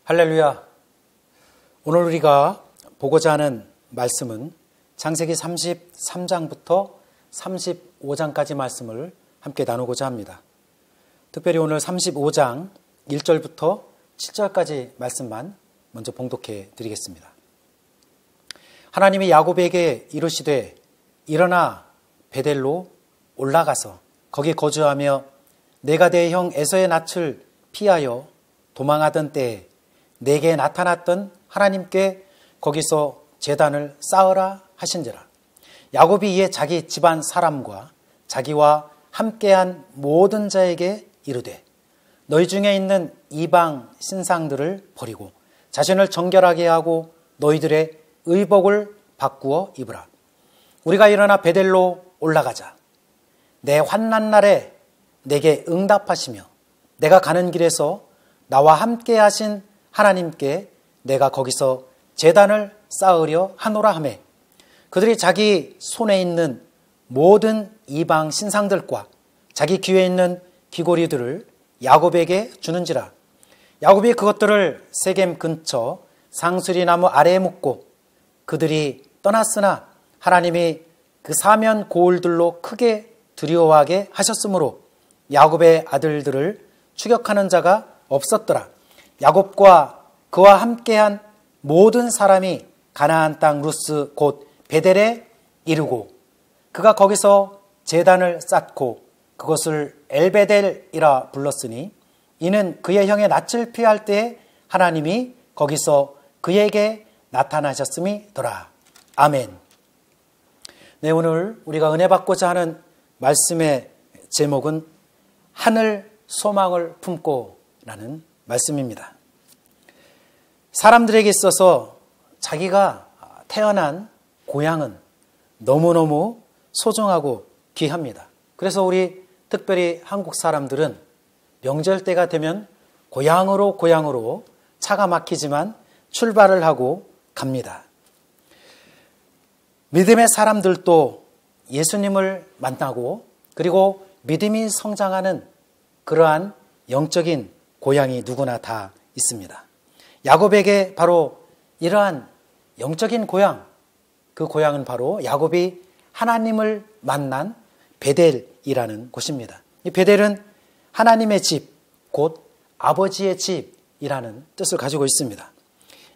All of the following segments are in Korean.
할렐루야. 오늘 우리가 보고자 하는 말씀은 창세기 33장부터 35장까지 말씀을 함께 나누고자 합니다. 특별히 오늘 35장 1절부터 7절까지 말씀만 먼저 봉독해 드리겠습니다. 하나님이 야곱에게 이르시되 일어나 베델로 올라가서 거기 거주하며 내가 내 형 에서의 낯을 피하여 도망하던 때에 내게 나타났던 하나님께 거기서 제단을 쌓으라 하신지라. 야곱이 이에 자기 집안 사람과 자기와 함께한 모든 자에게 이르되 너희 중에 있는 이방 신상들을 버리고 자신을 정결하게 하고 너희들의 의복을 바꾸어 입으라. 우리가 일어나 베델로 올라가자. 내 환난 날에 내게 응답하시며 내가 가는 길에서 나와 함께 하신 하나님께 내가 거기서 제단을 쌓으려 하노라 하매 그들이 자기 손에 있는 모든 이방 신상들과 자기 귀에 있는 귀고리들을 야곱에게 주는지라. 야곱이 그것들을 세겜 근처 상수리 나무 아래에 묻고 그들이 떠났으나 하나님이 그 사면 고울들로 크게 두려워하게 하셨으므로 야곱의 아들들을 추격하는 자가 없었더라. 야곱과 그와 함께한 모든 사람이 가나안 땅 루스 곧 베델에 이르고 그가 거기서 제단을 쌓고 그것을 엘베델이라 불렀으니 이는 그의 형의 낯을 피할 때에 하나님이 거기서 그에게 나타나셨음이더라. 아멘. 네, 오늘 우리가 은혜 받고자 하는 말씀의 제목은 하늘 소망을 품고라는 말씀입니다. 사람들에게 있어서 자기가 태어난 고향은 너무너무 소중하고 귀합니다. 그래서 우리 특별히 한국 사람들은 명절 때가 되면 고향으로 차가 막히지만 출발을 하고 갑니다. 믿음의 사람들도 예수님을 만나고 그리고 믿음이 성장하는 그러한 영적인 고향이 누구나 다 있습니다. 야곱에게 바로 이러한 영적인 고향, 그 고향은 바로 야곱이 하나님을 만난 베델이라는 곳입니다. 이 베델은 하나님의 집, 곧 아버지의 집이라는 뜻을 가지고 있습니다.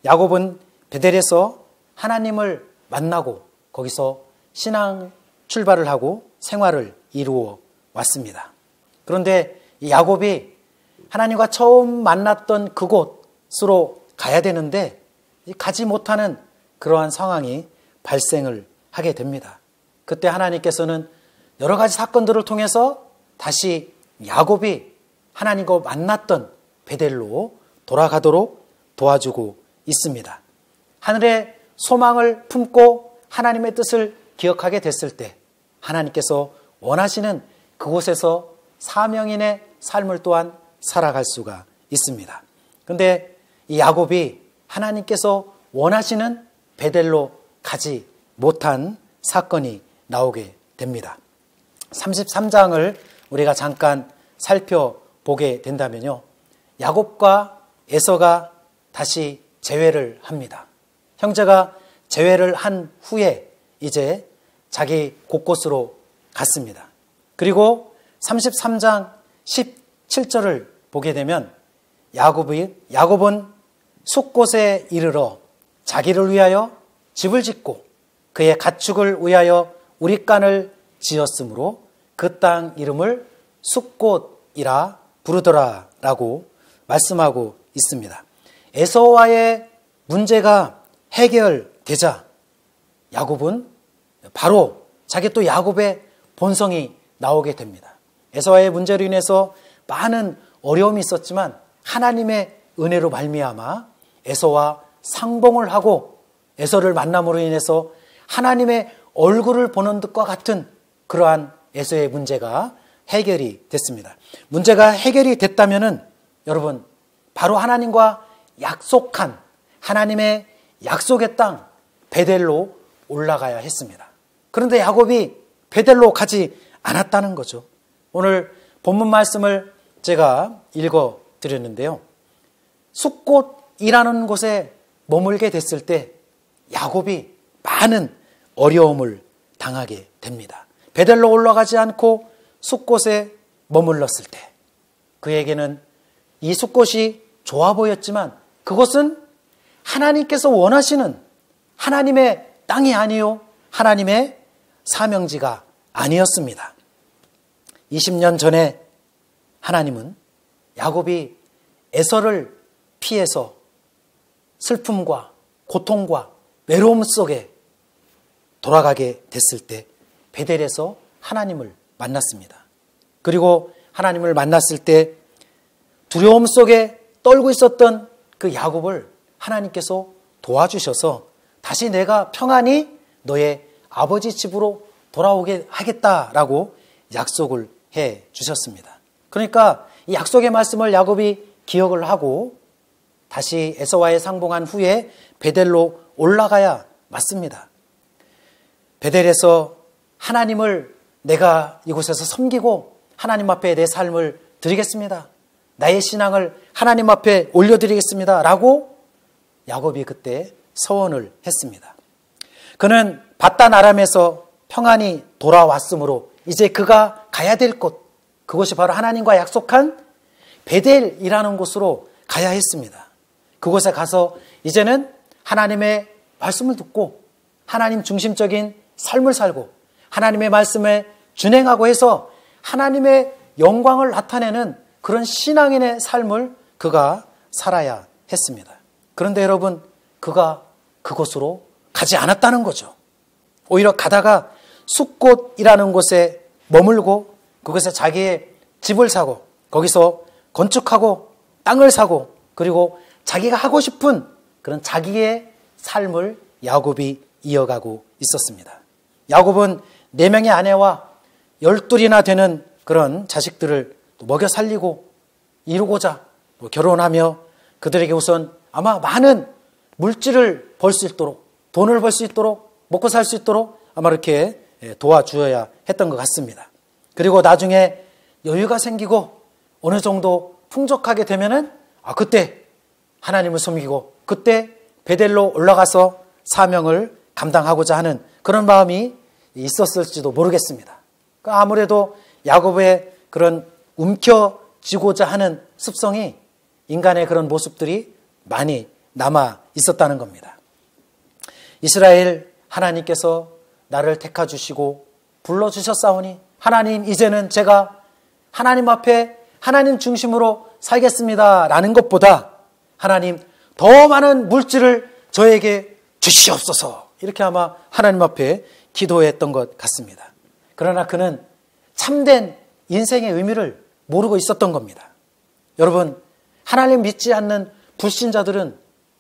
야곱은 베델에서 하나님을 만나고 거기서 신앙 출발을 하고 생활을 이루어 왔습니다. 그런데 이 야곱이 하나님과 처음 만났던 그곳으로 가야 되는데 가지 못하는 그러한 상황이 발생을 하게 됩니다. 그때 하나님께서는 여러 가지 사건들을 통해서 다시 야곱이 하나님과 만났던 베델로 돌아가도록 도와주고 있습니다. 하늘의 소망을 품고 하나님의 뜻을 기억하게 됐을 때 하나님께서 원하시는 그곳에서 사명인의 삶을 또한 살아갈 수가 있습니다. 그런데 이 야곱이 하나님께서 원하시는 베델로 가지 못한 사건이 나오게 됩니다. 33장을 우리가 잠깐 살펴보게 된다면요. 야곱과 에서가 다시 재회를 합니다. 형제가 재회를 한 후에 이제 자기 곳곳으로 갔습니다. 그리고 33장 17절을 보게 되면 야곱은 숫곳에 이르러 자기를 위하여 집을 짓고 그의 가축을 위하여 우릿간을 지었으므로 그 땅 이름을 숫곳이라 부르더라라고 말씀하고 있습니다. 에서와의 문제가 해결되자 야곱은 바로 자기 또 야곱의 본성이 나오게 됩니다. 에서와의 문제로 인해서 많은 어려움이 있었지만 하나님의 은혜로 말미암아 에서와 상봉을 하고 에서를 만남으로 인해서 하나님의 얼굴을 보는 듯과 같은 그러한 에서의 문제가 해결이 됐습니다. 문제가 해결이 됐다면은 여러분 바로 하나님과 약속한 하나님의 약속의 땅 베델로 올라가야 했습니다. 그런데 야곱이 베델로 가지 않았다는 거죠. 오늘 본문 말씀을 제가 읽어 드렸는데요. 숫곳이라는 곳에 머물게 됐을 때 야곱이 많은 어려움을 당하게 됩니다. 베델로 올라가지 않고 숫곳에 머물렀을 때 그에게는 이 숫곳이 좋아 보였지만 그것은 하나님께서 원하시는 하나님의 땅이 아니요 하나님의 사명지가 아니었습니다. 20년 전에 하나님은 야곱이 에서를 피해서 슬픔과 고통과 외로움 속에 돌아가게 됐을 때 베델에서 하나님을 만났습니다. 그리고 하나님을 만났을 때 두려움 속에 떨고 있었던 그 야곱을 하나님께서 도와주셔서 다시 내가 평안히 너의 아버지 집으로 돌아오게 하겠다라고 약속을 해 주셨습니다. 그러니까 이 약속의 말씀을 야곱이 기억을 하고 다시 에서와의 상봉한 후에 베델로 올라가야 맞습니다. 베델에서 하나님을 내가 이곳에서 섬기고 하나님 앞에 내 삶을 드리겠습니다. 나의 신앙을 하나님 앞에 올려드리겠습니다. 라고 야곱이 그때 서원을 했습니다. 그는 바단 아람에서 평안히 돌아왔으므로 이제 그가 가야 될 곳, 그곳이 바로 하나님과 약속한 베델이라는 곳으로 가야 했습니다. 그곳에 가서 이제는 하나님의 말씀을 듣고 하나님 중심적인 삶을 살고 하나님의 말씀에 준행하고 해서 하나님의 영광을 나타내는 그런 신앙인의 삶을 그가 살아야 했습니다. 그런데 여러분, 그가 그곳으로 가지 않았다는 거죠. 오히려 가다가 숫곳이라는 곳에 머물고 그곳에 자기의 집을 사고 거기서 건축하고 땅을 사고 그리고 자기가 하고 싶은 그런 자기의 삶을 야곱이 이어가고 있었습니다. 야곱은 4명의 아내와 12이나 되는 그런 자식들을 먹여 살리고 이루고자 결혼하며 그들에게 우선 아마 많은 물질을 벌 수 있도록 돈을 벌 수 있도록 먹고 살 수 있도록 아마 이렇게 도와주어야 했던 것 같습니다. 그리고 나중에 여유가 생기고 어느 정도 풍족하게 되면은 그때 하나님을 섬기고 그때 베델로 올라가서 사명을 감당하고자 하는 그런 마음이 있었을지도 모르겠습니다. 아무래도 야곱의 그런 움켜쥐고자 하는 습성이 인간의 그런 모습들이 많이 남아 있었다는 겁니다. 이스라엘 하나님께서 나를 택하 주시고 불러주셨사오니 하나님 이제는 제가 하나님 앞에 하나님 중심으로 살겠습니다 라는 것보다 하나님 더 많은 물질을 저에게 주시옵소서 이렇게 아마 하나님 앞에 기도했던 것 같습니다. 그러나 그는 참된 인생의 의미를 모르고 있었던 겁니다. 여러분, 하나님 믿지 않는 불신자들은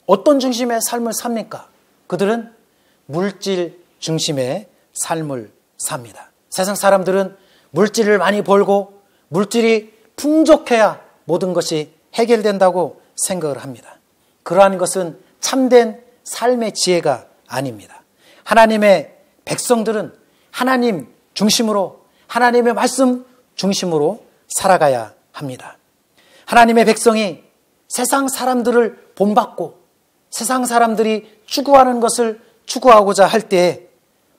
어떤 중심의 삶을 삽니까? 그들은 물질 중심의 삶을 삽니다. 세상 사람들은 물질을 많이 벌고 물질이 풍족해야 모든 것이 해결된다고 생각을 합니다. 그러한 것은 참된 삶의 지혜가 아닙니다. 하나님의 백성들은 하나님 중심으로 하나님의 말씀 중심으로 살아가야 합니다. 하나님의 백성이 세상 사람들을 본받고 세상 사람들이 추구하는 것을 추구하고자 할 때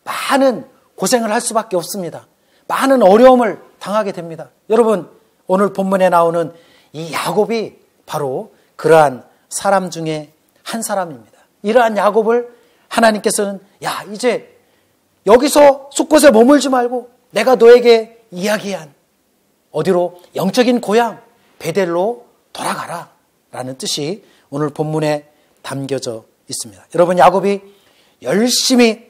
많은 고생을 할 수밖에 없습니다. 많은 어려움을 당하게 됩니다. 여러분, 오늘 본문에 나오는 이 야곱이 바로 그러한 사람 중에 한 사람입니다. 이러한 야곱을 하나님께서는 이제 여기서 숫곳에 머물지 말고 내가 너에게 이야기한 어디로 영적인 고향 베델로 돌아가라 라는 뜻이 오늘 본문에 담겨져 있습니다. 여러분, 야곱이 열심히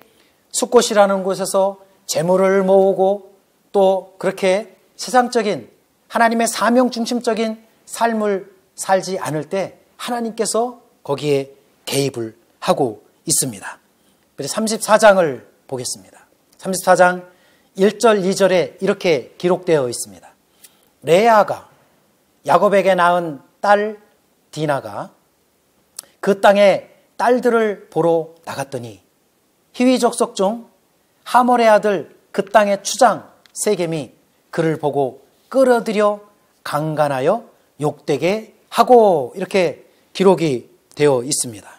숫곳이라는 곳에서 재물을 모으고 또 그렇게 세상적인 하나님의 사명 중심적인 삶을 살지 않을 때 하나님께서 거기에 개입을 하고 있습니다. 34장을 보겠습니다. 34장 1절 2절에 이렇게 기록되어 있습니다. 레아가 야곱에게 낳은 딸 디나가 그 땅의 딸들을 보러 나갔더니 히위 족속 중 하몰의 아들 그 땅의 추장 세겜이 그를 보고 끌어들여 강간하여 욕되게 하고, 이렇게 기록이 되어 있습니다.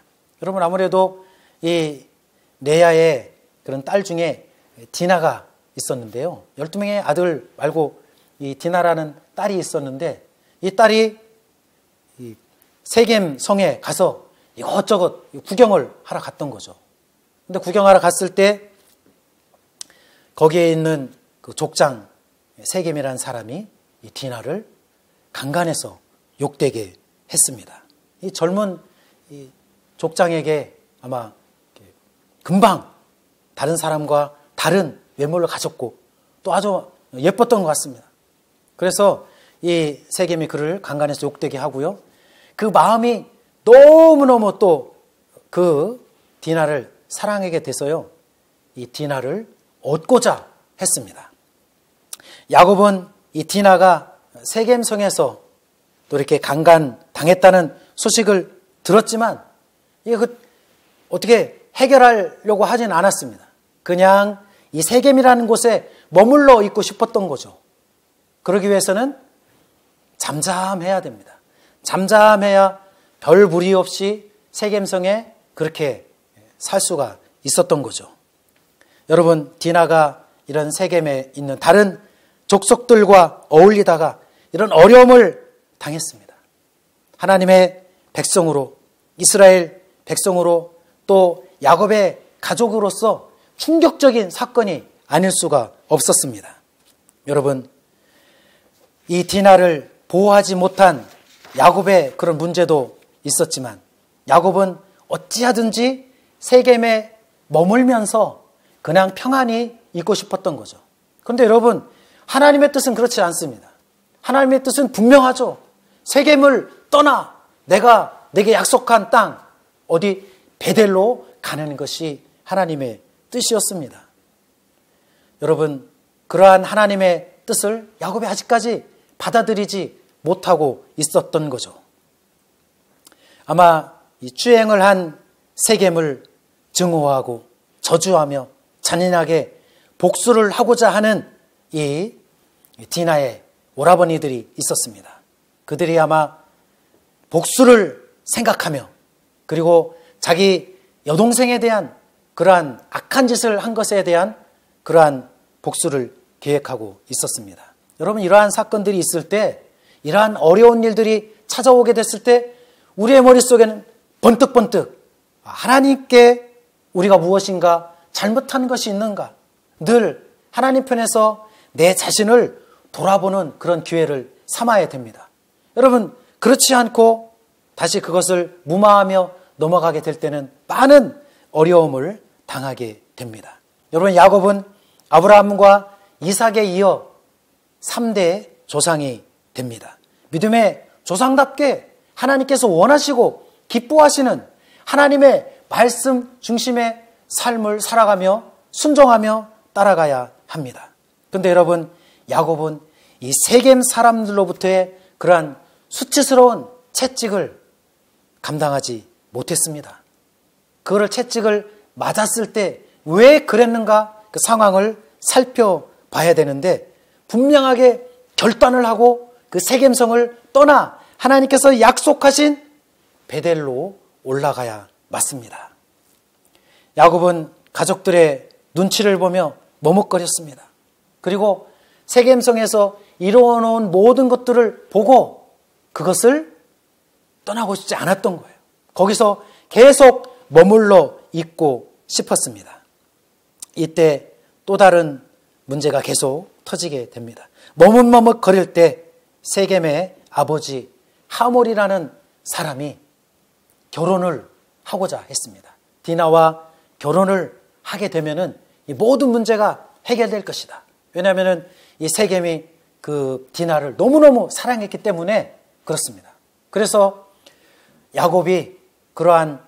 여러분, 아무래도 이 레아의 그런 딸 중에 디나가 있었는데요. 12명의 아들 말고 이 디나라는 딸이 있었는데, 이 딸이 이 세겜 성에 가서 이것저것 구경을 하러 갔던 거죠. 근데 구경하러 갔을 때 거기에 있는 그 족장 세겜이라는 사람이 이 디나를 강간해서 욕되게 했습니다. 이 젊은 이 족장에게 아마 금방 다른 사람과 다른 외모를 가졌고 또 아주 예뻤던 것 같습니다. 그래서 이 세겜이 그를 강간해서 욕되게 하고요. 그 마음이 너무너무 또 그 디나를 사랑하게 돼서요, 이 디나를 얻고자 했습니다. 야곱은 이 디나가 세겜성에서 또 이렇게 강간 당했다는 소식을 들었지만 이게 어떻게 해결하려고 하진 않았습니다. 그냥 이 세겜이라는 곳에 머물러 있고 싶었던 거죠. 그러기 위해서는 잠잠해야 됩니다. 잠잠해야 별 무리 없이 세겜성에 그렇게 살 수가 있었던 거죠. 여러분, 디나가 이런 세겜에 있는 다른 족속들과 어울리다가 이런 어려움을 당했습니다. 하나님의 백성으로, 이스라엘 백성으로, 또 야곱의 가족으로서 충격적인 사건이 아닐 수가 없었습니다. 여러분, 이 디나를 보호하지 못한 야곱의 그런 문제도 있었지만 야곱은 어찌하든지 세겜에 머물면서 그냥 평안히 있고 싶었던 거죠. 그런데 여러분, 하나님의 뜻은 그렇지 않습니다. 하나님의 뜻은 분명하죠. 세겜을 떠나 내가 내게 약속한 땅 어디 베델로 가는 것이 하나님의 뜻이었습니다. 여러분, 그러한 하나님의 뜻을 야곱이 아직까지 받아들이지 못하고 있었던 거죠. 아마 이 추행을 한 세겜을 증오하고 저주하며 잔인하게 복수를 하고자 하는 이 디나의 오라버니들이 있었습니다. 그들이 아마 복수를 생각하며 그리고 자기 여동생에 대한 그러한 악한 짓을 한 것에 대한 그러한 복수를 계획하고 있었습니다. 여러분, 이러한 사건들이 있을 때, 이러한 어려운 일들이 찾아오게 됐을 때 우리의 머릿속에는 번뜩번뜩 하나님께 우리가 무엇인가 잘못한 것이 있는가, 늘 하나님 편에서 내 자신을 돌아보는 그런 기회를 삼아야 됩니다. 여러분, 그렇지 않고 다시 그것을 무마하며 넘어가게 될 때는 많은 어려움을 당하게 됩니다. 여러분, 야곱은 아브라함과 이삭에 이어 3대 조상이 됩니다. 믿음의 조상답게 하나님께서 원하시고 기뻐하시는 하나님의 말씀 중심의 삶을 살아가며 순종하며 따라가야 합니다. 그런데 여러분, 야곱은 이 세겜 사람들로부터의 그러한 수치스러운 채찍을 감당하지 못했습니다. 그거를 채찍을 맞았을 때 왜 그랬는가, 그 상황을 살펴봐야 되는데 분명하게 결단을 하고 그 세겜성을 떠나 하나님께서 약속하신 베델로 올라가야 맞습니다. 야곱은 가족들의 눈치를 보며 머뭇거렸습니다. 그리고 세겜성에서 이루어놓은 모든 것들을 보고 그것을 떠나고 싶지 않았던 거예요. 거기서 계속 머물러 있고 싶었습니다. 이때 또 다른 문제가 계속 터지게 됩니다. 머뭇머뭇거릴 때 세겜의 아버지 하몰이라는 사람이 결혼을 하고자 했습니다. 디나와 결혼을 하게 되면은 이 모든 문제가 해결될 것이다. 왜냐하면은 이 세겜이 그 디나를 너무너무 사랑했기 때문에 그렇습니다. 그래서 야곱이 그러한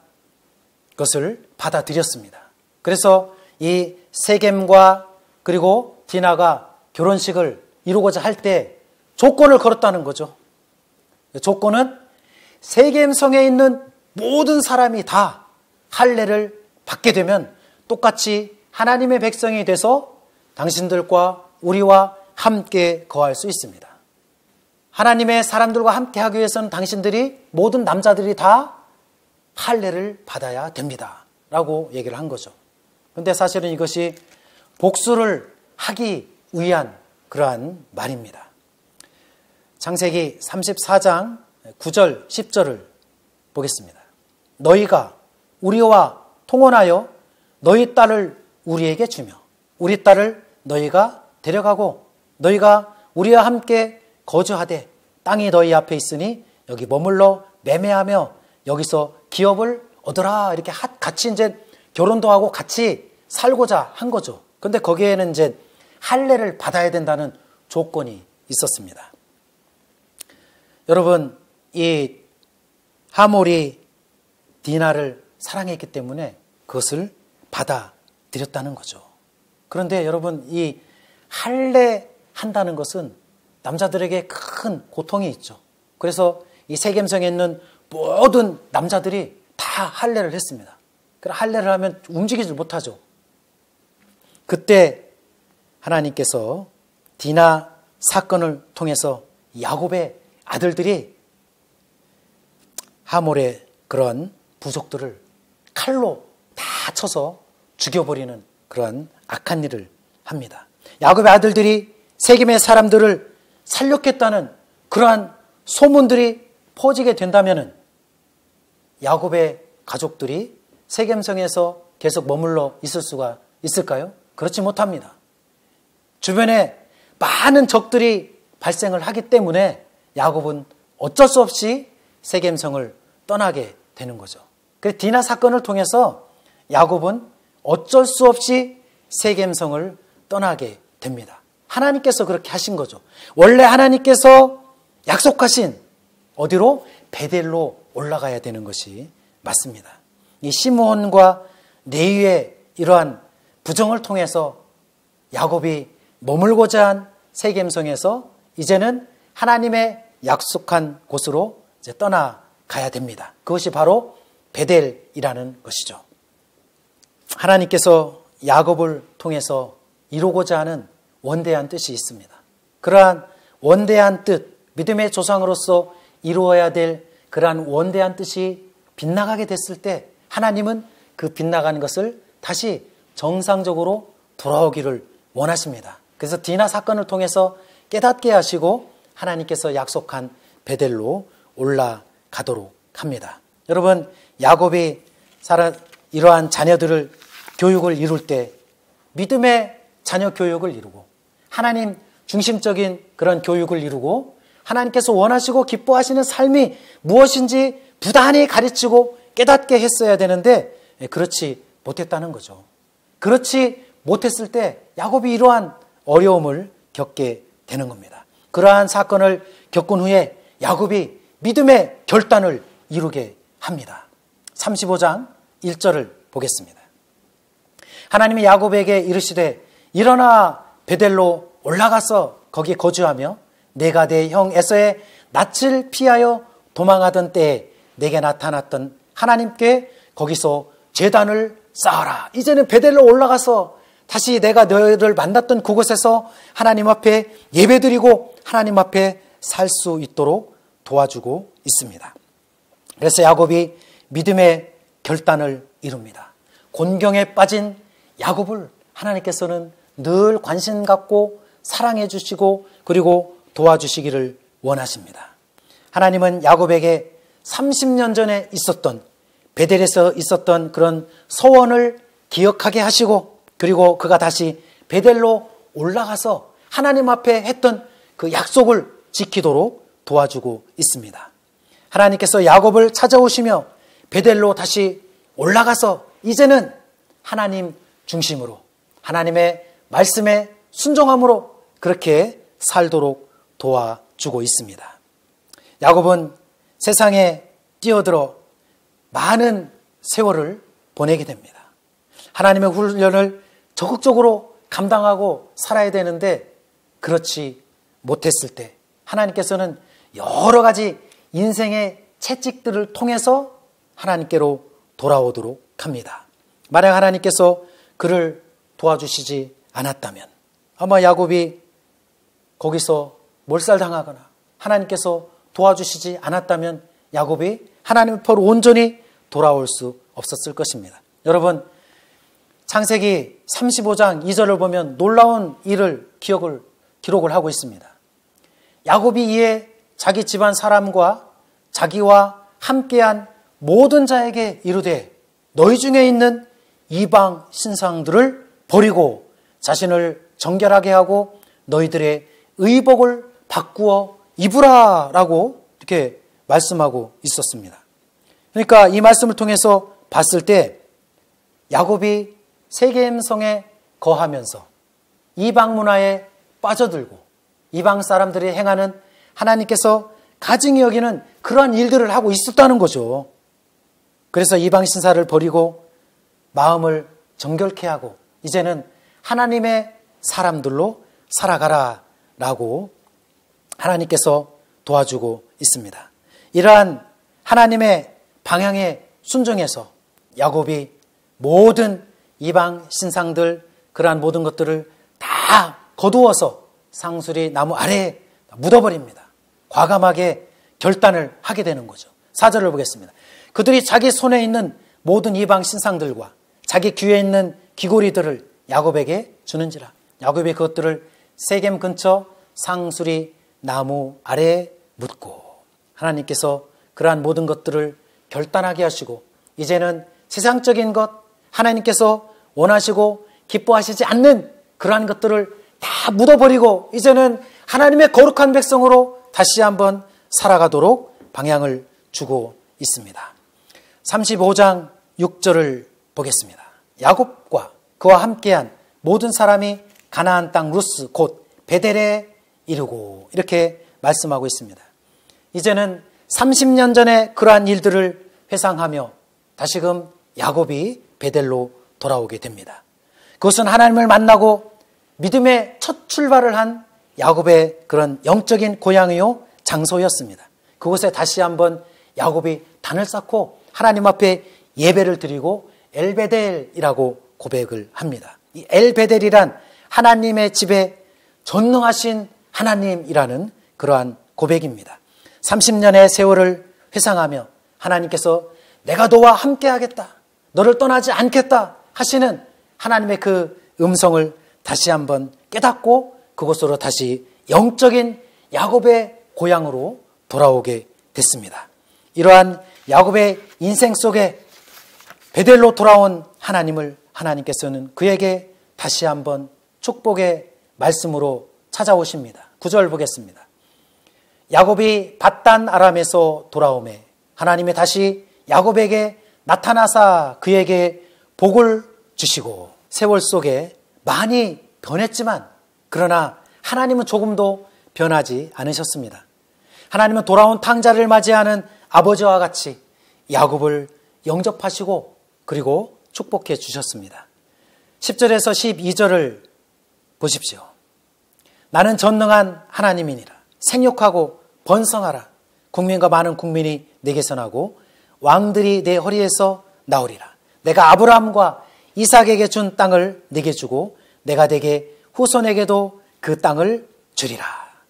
것을 받아들였습니다. 그래서 이 세겜과 그리고 디나가 결혼식을 이루고자 할 때 조건을 걸었다는 거죠. 조건은 세겜성에 있는 모든 사람이 다 할례를 받게 되면 똑같이 하나님의 백성이 돼서 당신들과 우리와 함께 거할 수 있습니다. 하나님의 사람들과 함께 하기 위해서는 당신들이 모든 남자들이 다 할례를 받아야 됩니다 라고 얘기를 한 거죠. 그런데 사실은 이것이 복수를 하기 위한 그러한 말입니다. 창세기 34장 9절 10절을 보겠습니다. 너희가 우리와 통혼하여 너희 딸을 우리에게 주며 우리 딸을 너희가 데려가고 너희가 우리와 함께 거주하되 땅이 너희 앞에 있으니 여기 머물러 매매하며 여기서 기업을 얻어라. 이렇게 같이 이제 결혼도 하고 같이 살고자 한 거죠. 그런데 거기에는 이제 할례를 받아야 된다는 조건이 있었습니다. 여러분, 이 하몰이 디나를 사랑했기 때문에 그것을 받아들였다는 거죠. 그런데 여러분, 이 할례한다는 것은 남자들에게 큰 고통이 있죠. 그래서 이 세겜성에 있는 모든 남자들이 다 할례를 했습니다. 그래서 할례를 하면 움직이질 못하죠. 그때 하나님께서 디나 사건을 통해서 야곱의 아들들이 하몰의 그런 부족들을 칼로 다 쳐서 죽여버리는 그런 악한 일을 합니다. 야곱의 아들들이 세겜의 사람들을 살렸겠다는 그러한 소문들이 퍼지게 된다면 야곱의 가족들이 세겜성에서 계속 머물러 있을 수가 있을까요? 그렇지 못합니다. 주변에 많은 적들이 발생을 하기 때문에 야곱은 어쩔 수 없이 세겜성을 떠나게 되는 거죠. 그래서 디나 사건을 통해서 야곱은 어쩔 수 없이 세겜성을 떠나게 됩니다. 하나님께서 그렇게 하신 거죠. 원래 하나님께서 약속하신 어디로? 베델로 올라가야 되는 것이 맞습니다. 이 시므온과 레위의 이러한 부정을 통해서 야곱이 머물고자 한 세겜성에서 이제는 하나님의 약속한 곳으로 이제 떠나가야 됩니다. 그것이 바로 베델이라는 것이죠. 하나님께서 야곱을 통해서 이루고자 하는 원대한 뜻이 있습니다. 그러한 원대한 뜻, 믿음의 조상으로서 이루어야 될 그러한 원대한 뜻이 빗나가게 됐을 때 하나님은 그 빗나가는 것을 다시 정상적으로 돌아오기를 원하십니다. 그래서 디나 사건을 통해서 깨닫게 하시고 하나님께서 약속한 베델로 올라가도록 합니다. 여러분, 야곱이 이러한 자녀들을 교육을 이룰 때 믿음의 자녀 교육을 이루고 하나님 중심적인 그런 교육을 이루고 하나님께서 원하시고 기뻐하시는 삶이 무엇인지 부단히 가르치고 깨닫게 했어야 되는데 그렇지 못했다는 거죠. 그렇지 못했을 때 야곱이 이러한 어려움을 겪게 되는 겁니다. 그러한 사건을 겪은 후에 야곱이 믿음의 결단을 이루게 합니다. 35장 1절을 보겠습니다. 하나님이 야곱에게 이르시되 일어나 베델로 올라가서 거기 거주하며 내가 내 형 에서의 낯을 피하여 도망하던 때에 내게 나타났던 하나님께 거기서 제단을 쌓아라. 이제는 베델로 올라가서 다시 내가 너희를 만났던 그곳에서 하나님 앞에 예배드리고 하나님 앞에 살 수 있도록 도와주고 있습니다. 그래서 야곱이 믿음의 결단을 이룹니다. 곤경에 빠진 야곱을 하나님께서는 늘 관심 갖고 사랑해 주시고 그리고 도와주시기를 원하십니다. 하나님은 야곱에게 30년 전에 있었던 베델에서 있었던 그런 소원을 기억하게 하시고 그리고 그가 다시 베델로 올라가서 하나님 앞에 했던 그 약속을 지키도록 도와주고 있습니다. 하나님께서 야곱을 찾아오시며 베델로 다시 올라가서 이제는 하나님 중심으로 하나님의 말씀에 순종함으로 그렇게 살도록 도와주고 있습니다. 야곱은 세상에 뛰어들어 많은 세월을 보내게 됩니다. 하나님의 훈련을 적극적으로 감당하고 살아야 되는데 그렇지 못했을 때 하나님께서는 여러 가지 인생의 채찍들을 통해서 하나님께로 돌아오도록 합니다. 만약 하나님께서 그를 도와주시지 않았다면 아마 야곱이 거기서 몰살당하거나 하나님께서 도와주시지 않았다면 야곱이 하나님 앞으로 온전히 돌아올 수 없었을 것입니다. 여러분, 창세기 35장 2절을 보면 놀라운 일을 기록을 하고 있습니다. 야곱이 이에 자기 집안 사람과 자기와 함께한 모든 자에게 이르되 너희 중에 있는 이방 신상들을 버리고 자신을 정결하게 하고 너희들의 의복을 바꾸어 입으라 라고 이렇게 말씀하고 있었습니다. 그러니까 이 말씀을 통해서 봤을 때 야곱이 세겜성에 거하면서 이방 문화에 빠져들고 이방 사람들이 행하는 하나님께서 가증히 여기는 그러한 일들을 하고 있었다는 거죠. 그래서 이방 신사를 버리고 마음을 정결케 하고 이제는 하나님의 사람들로 살아가라 라고 하나님께서 도와주고 있습니다. 이러한 하나님의 방향에 순종해서 야곱이 모든 이방 신상들 그러한 모든 것들을 다 거두어서 상수리 나무 아래에 묻어버립니다. 과감하게 결단을 하게 되는 거죠. 4절을 보겠습니다. 그들이 자기 손에 있는 모든 이방 신상들과 자기 귀에 있는 귀고리들을 야곱에게 주는지라. 야곱이 그것들을 세겜 근처 상수리 나무 아래에 묻고 하나님께서 그러한 모든 것들을 결단하게 하시고 이제는 세상적인 것 하나님께서 원하시고 기뻐하시지 않는 그러한 것들을 다 묻어버리고 이제는 하나님의 거룩한 백성으로 다시 한번 살아가도록 방향을 주고 있습니다. 35장 6절을 보겠습니다. 야곱과 그와 함께한 모든 사람이 가나안 땅 루스 곧 베델에 이르고 이렇게 말씀하고 있습니다. 이제는 30년 전에 그러한 일들을 회상하며 다시금 야곱이 베델로 돌아오게 됩니다. 그것은 하나님을 만나고 믿음의 첫 출발을 한 야곱의 그런 영적인 고향이요 장소였습니다. 그곳에 다시 한번 야곱이 단을 쌓고 하나님 앞에 예배를 드리고 엘베델이라고 고백을 합니다. 이 엘베델이란 하나님의 집에 전능하신 하나님이라는 그러한 고백입니다. 30년의 세월을 회상하며 하나님께서 내가 너와 함께 하겠다, 너를 떠나지 않겠다 하시는 하나님의 그 음성을 다시 한번 깨닫고 그곳으로 다시 영적인 야곱의 고향으로 돌아오게 됐습니다. 이러한 야곱의 인생 속에 베델로 돌아온 하나님을 하나님께서는 그에게 다시 한번 축복의 말씀으로 찾아오십니다. 9절 보겠습니다. 야곱이 밧단 아람에서 돌아오매 하나님이 다시 야곱에게 나타나사 그에게 복을 주시고 세월 속에 많이 변했지만 그러나 하나님은 조금도 변하지 않으셨습니다. 하나님은 돌아온 탕자를 맞이하는 아버지와 같이 야곱을 영접하시고 그리고 축복해 주셨습니다. 10절에서 12절을 보십시오. 나는 전능한 하나님이니라. 생육하고 번성하라. 국민과 많은 국민이 내게서 나고 왕들이 내 허리에서 나오리라. 내가 아브라함과 이삭에게 준 땅을 내게 주고 내가 내게 후손에게도 그 땅을 주리라.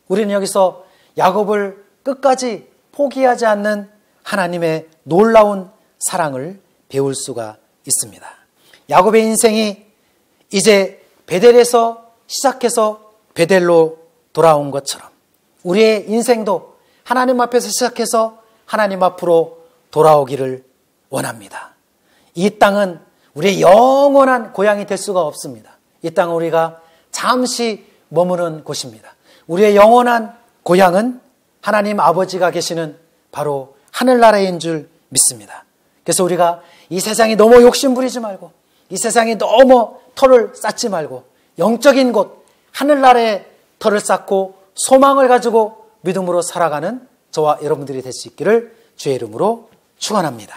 우리는 여기서 야곱을 끝까지 포기하지 않는 하나님의 놀라운 사랑을 배울 수가 있습니다. 야곱의 인생이 이제 베델에서 시작해서 베델로 돌아온 것처럼 우리의 인생도 하나님 앞에서 시작해서 하나님 앞으로 돌아오기를 원합니다. 이 땅은 우리의 영원한 고향이 될 수가 없습니다. 이 땅은 우리가 잠시 머무는 곳입니다. 우리의 영원한 고향은 하나님 아버지가 계시는 바로 하늘나라인 줄 믿습니다. 그래서 우리가 이 세상에 너무 욕심부리지 말고 이 세상에 너무 터를 쌓지 말고 영적인 곳 하늘나라에 터를 쌓고 소망을 가지고 믿음으로 살아가는 저와 여러분들이 될 수 있기를 주의 이름으로 축원합니다.